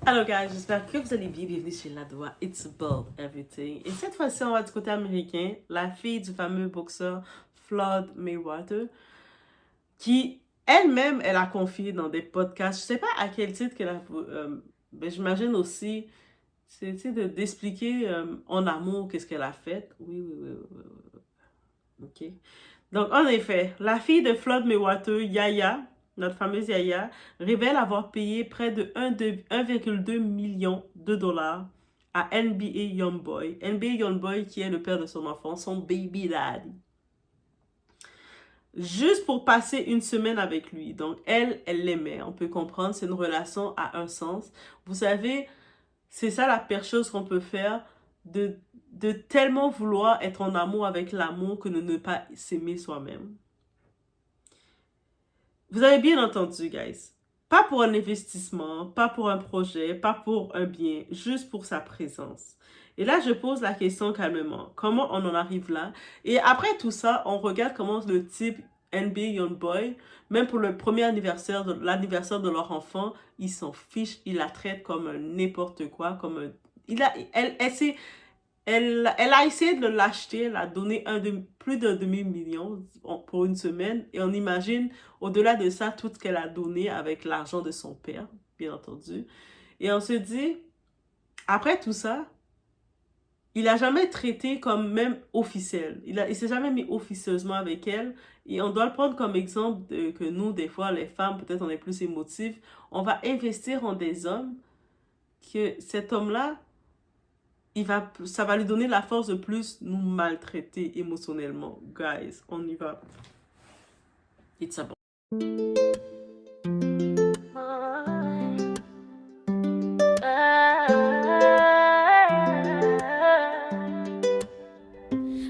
Hello guys, j'espère que vous allez bien. Bienvenue chez Ladoa It's About Everything. Et cette fois-ci, on va du côté américain. La fille du fameux boxeur Floyd Mayweather, qui elle-même, elle a confié dans des podcasts. Je sais pas à quel titre qu'elle a... ben, j'imagine aussi, c'est d'expliquer en amour qu'est-ce qu'elle a fait. Oui. Ok. Donc, en effet, la fille de Floyd Mayweather, Yaya, notre fameuse Yaya, révèle avoir payé près de 1,2 million de dollars à NBA Youngboy. NBA Youngboy qui est le père de son enfant, son baby daddy. Juste pour passer une semaine avec lui. Donc, elle l'aimait. On peut comprendre, c'est une relation à un sens. Vous savez, c'est ça la pire chose qu'on peut faire, de tellement vouloir être en amour avec l'amour que de ne pas s'aimer soi-même. Vous avez bien entendu, guys. Pas pour un investissement, pas pour un projet, pas pour un bien, juste pour sa présence. Et là, je pose la question calmement. Comment on en arrive là? Et après tout ça, on regarde comment le type NBA Youngboy, même pour le premier anniversaire, l'anniversaire de leur enfant, il s'en fiche, il la traite comme n'importe quoi, comme un... Elle a essayé de l'acheter, elle a donné plus d'un demi-million pour une semaine. Et on imagine, au-delà de ça, tout ce qu'elle a donné avec l'argent de son père, bien entendu. Et on se dit, après tout ça, il n'a jamais traité comme même officiel. Il s'est jamais mis officieusement avec elle. Et on doit le prendre comme exemple que nous, des fois, les femmes, peut-être on est plus émotifs. On va investir en des hommes que cet homme-là, ça va lui donner la force de plus nous maltraiter émotionnellement. Guys, on y va. It's about.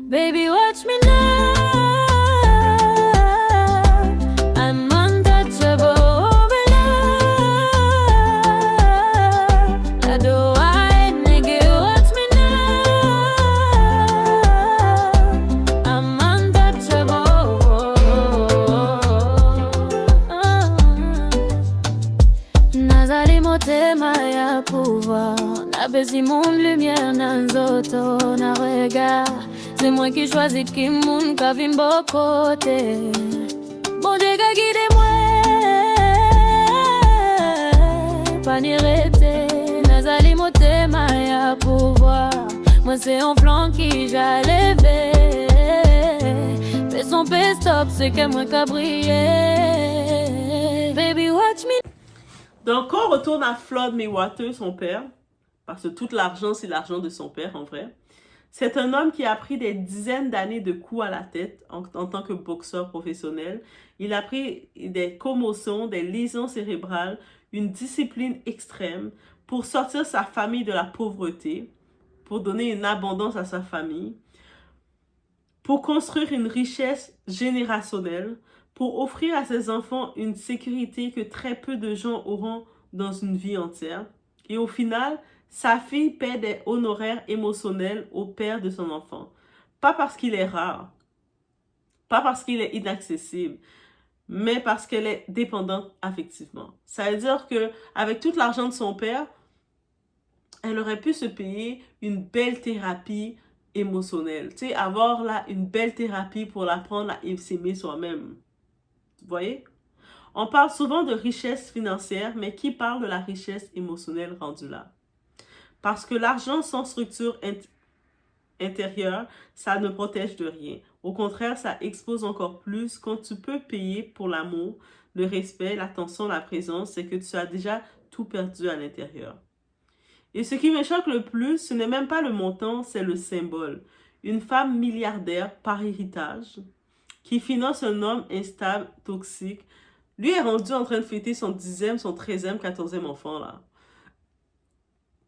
Baby, watch me now. I'm untouchable over love. I do I, nigga, watch me now. I'm untouchable. Nazali motema ya pouvoir. Na besi monde lumière nan zoto na regard. C'est moi qui choisis qui moun ka vin bo côté. Bon Dieu ka guide moi. Pas ni rete. Nazali motema ya pouvoir. Moi c'est un flanc qui j'allais lever. Fais son stop, c'est que moi ka briller. Baby watch me. Donc quand on retourne à Floyd Mayweather, son père, parce que tout l'argent c'est l'argent de son père en vrai. C'est un homme qui a pris des dizaines d'années de coups à la tête en tant que boxeur professionnel. Il a pris des commotions, des lésions cérébrales, une discipline extrême pour sortir sa famille de la pauvreté, pour donner une abondance à sa famille, pour construire une richesse générationnelle, pour offrir à ses enfants une sécurité que très peu de gens auront dans une vie entière. Et au final, sa fille paie des honoraires émotionnels au père de son enfant. Pas parce qu'il est rare, pas parce qu'il est inaccessible, mais parce qu'elle est dépendante affectivement. Ça veut dire qu'avec tout l'argent de son père, elle aurait pu se payer une belle thérapie émotionnelle. Tu sais, avoir là une belle thérapie pour l'apprendre à s'aimer soi-même. Vous voyez? On parle souvent de richesse financière, mais qui parle de la richesse émotionnelle rendue là? Parce que l'argent sans structure intérieure, ça ne protège de rien. Au contraire, ça expose encore plus. Quand tu peux payer pour l'amour, le respect, l'attention, la présence, c'est que tu as déjà tout perdu à l'intérieur. Et ce qui me choque le plus, ce n'est même pas le montant, c'est le symbole. Une femme milliardaire par héritage qui finance un homme instable, toxique. Lui est rendu en train de fêter son 10e, son 13e, 14e enfant là.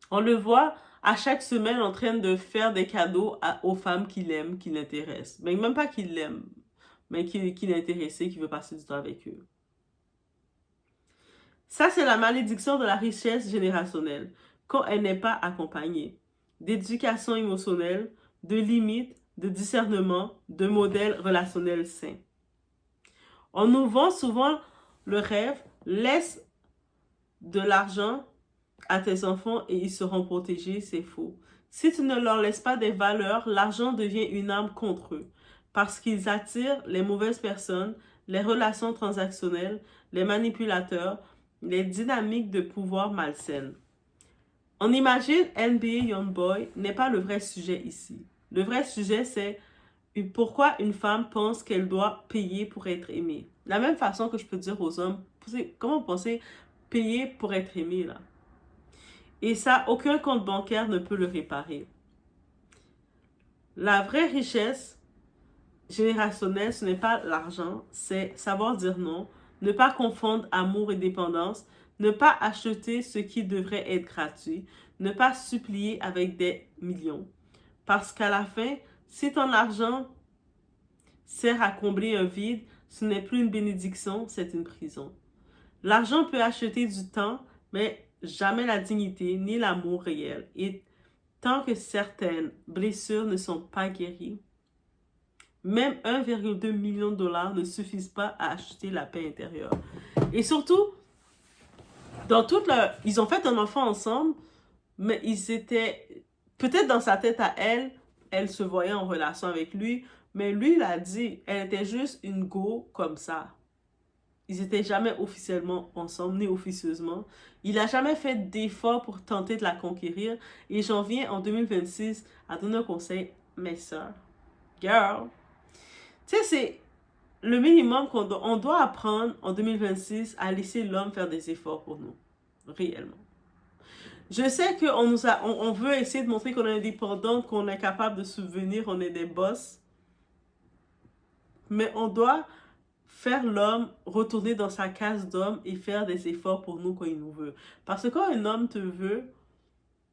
On le voit à chaque semaine en train de faire des cadeaux aux femmes qu'il aime, qui l'intéressent. Mais même pas qu'il l'aime, mais qui est intéressé, qui veut passer du temps avec eux. Ça, c'est la malédiction de la richesse générationnelle, quand elle n'est pas accompagnée d'éducation émotionnelle, de limites, de discernement, de modèles relationnels sains. On nous vend souvent le rêve, laisse de l'argent à tes enfants et ils seront protégés, c'est faux. Si tu ne leur laisses pas des valeurs, l'argent devient une arme contre eux parce qu'ils attirent les mauvaises personnes, les relations transactionnelles, les manipulateurs, les dynamiques de pouvoir malsaines. On imagine NBA Youngboy n'est pas le vrai sujet ici. Le vrai sujet, c'est pourquoi une femme pense qu'elle doit payer pour être aimée. De la même façon que je peux dire aux hommes, comment vous pensez payer pour être aimé là? Et ça, aucun compte bancaire ne peut le réparer. La vraie richesse générationnelle, ce n'est pas l'argent, c'est savoir dire non, ne pas confondre amour et dépendance, ne pas acheter ce qui devrait être gratuit, ne pas supplier avec des millions. Parce qu'à la fin, si ton argent sert à combler un vide, ce n'est plus une bénédiction, c'est une prison. L'argent peut acheter du temps, mais jamais la dignité ni l'amour réel. Et tant que certaines blessures ne sont pas guéries, même 1,2 million de dollars ne suffisent pas à acheter la paix intérieure. Et surtout, ils ont fait un enfant ensemble, mais ils étaient, peut-être dans sa tête à elle, elle se voyait en relation avec lui, mais lui, il a dit, elle était juste une go comme ça. Ils n'étaient jamais officiellement ensemble, ni officieusement. Il n'a jamais fait d'effort pour tenter de la conquérir. Et j'en viens en 2026 à donner un conseil, mes soeurs, girl. Tu sais, c'est le minimum on doit apprendre en 2026 à laisser l'homme faire des efforts pour nous, réellement. Je sais on veut essayer de montrer qu'on est indépendant, qu'on est capable de subvenir, on est des boss. Mais on doit faire l'homme retourner dans sa case d'homme et faire des efforts pour nous quand il nous veut. Parce que quand un homme te veut,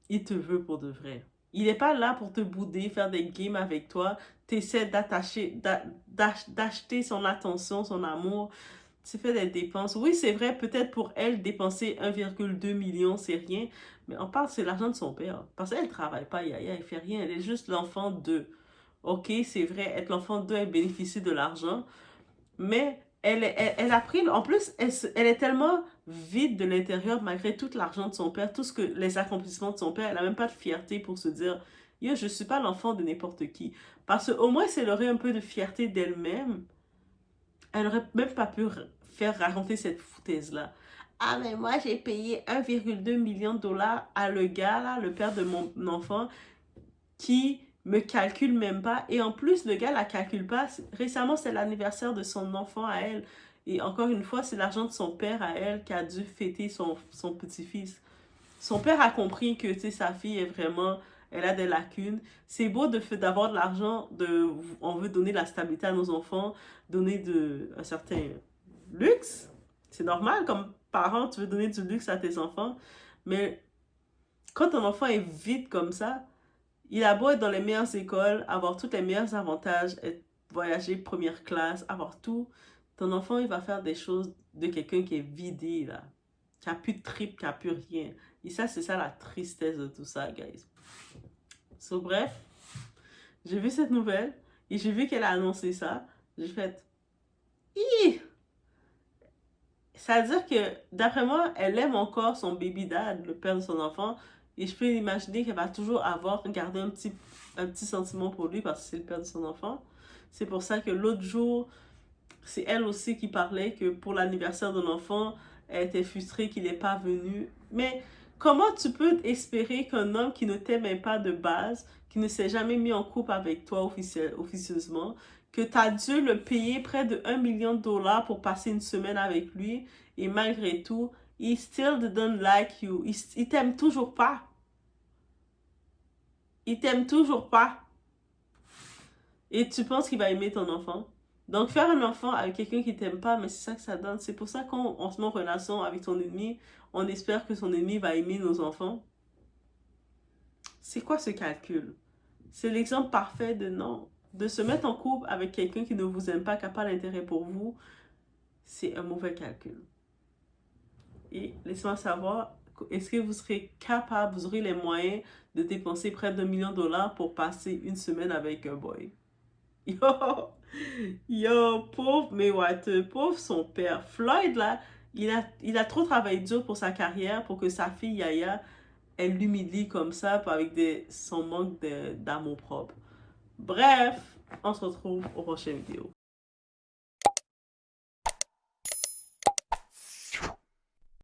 il te veut pour de vrai. Il n'est pas là pour te bouder, faire des games avec toi. Tu essaies d'acheter son attention, son amour. Tu fais des dépenses. Oui, c'est vrai, peut-être pour elle, dépenser 1,2 million, c'est rien. Mais on parle, c'est l'argent de son père. Parce qu'elle ne travaille pas, elle ne fait rien. Elle est juste l'enfant d'eux. Ok, c'est vrai, être l'enfant d'eux, elle bénéficie de l'argent. Mais elle a pris, en plus, elle est tellement vide de l'intérieur malgré tout l'argent de son père, les accomplissements de son père. Elle n'a même pas de fierté pour se dire, yo, je ne suis pas l'enfant de n'importe qui. Parce qu'au moins, si elle aurait un peu de fierté d'elle-même, elle n'aurait même pas pu faire raconter cette foutaise-là. Ah, mais moi, j'ai payé 1,2 million de dollars à le gars, là, le père de mon enfant, qui me calcule même pas. Et en plus, le gars la calcule pas. Récemment, c'est l'anniversaire de son enfant à elle. Et encore une fois, c'est l'argent de son père à elle qui a dû fêter son petit-fils. Son père a compris que, tu sais, sa fille est vraiment, elle a des lacunes. C'est beau d'avoir de l'argent, on veut donner la stabilité à nos enfants, donner un certain luxe. C'est normal, comme parent, tu veux donner du luxe à tes enfants. Mais quand ton enfant est vide comme ça, il a beau être dans les meilleures écoles, avoir tous les meilleurs avantages, voyager première classe, avoir tout. Ton enfant, il va faire des choses de quelqu'un qui est vidé, là. Qui a plus de trip, qui a plus rien. Et ça, c'est ça la tristesse de tout ça, guys. So, bref, j'ai vu cette nouvelle et j'ai vu qu'elle a annoncé ça. J'ai fait, Ih! Ça veut dire que, d'après moi, elle aime encore son baby dad, le père de son enfant. Et je peux imaginer qu'elle va toujours garder un petit sentiment pour lui parce que c'est le père de son enfant. C'est pour ça que l'autre jour, c'est elle aussi qui parlait que pour l'anniversaire de l'enfant, elle était frustrée qu'il n'est pas venu. Mais comment tu peux espérer qu'un homme qui ne t'aimait pas de base, qui ne s'est jamais mis en couple avec toi officieusement, que tu as dû le payer près de 1 million de dollars pour passer une semaine avec lui, et malgré tout, he still didn't like you. Il t'aime toujours pas. Il t'aime toujours pas. Et tu penses qu'il va aimer ton enfant. Donc, faire un enfant avec quelqu'un qui t'aime pas, mais c'est ça que ça donne. C'est pour ça qu'on se met en relation avec ton ennemi, on espère que son ennemi va aimer nos enfants. C'est quoi ce calcul? C'est l'exemple parfait de non. De se mettre en couple avec quelqu'un qui ne vous aime pas, qui n'a pas d'intérêt pour vous, c'est un mauvais calcul. Et laissez-moi savoir, est-ce que vous serez capable, vous aurez les moyens de dépenser près d'1 million de dollars pour passer une semaine avec un boy? Yo, pauvre Mayweather, pauvre son père. Floyd, là, il a trop travaillé dur pour sa carrière pour que sa fille Yaya, elle l'humilie comme ça avec son manque d'amour propre. Bref, on se retrouve au prochain vidéo.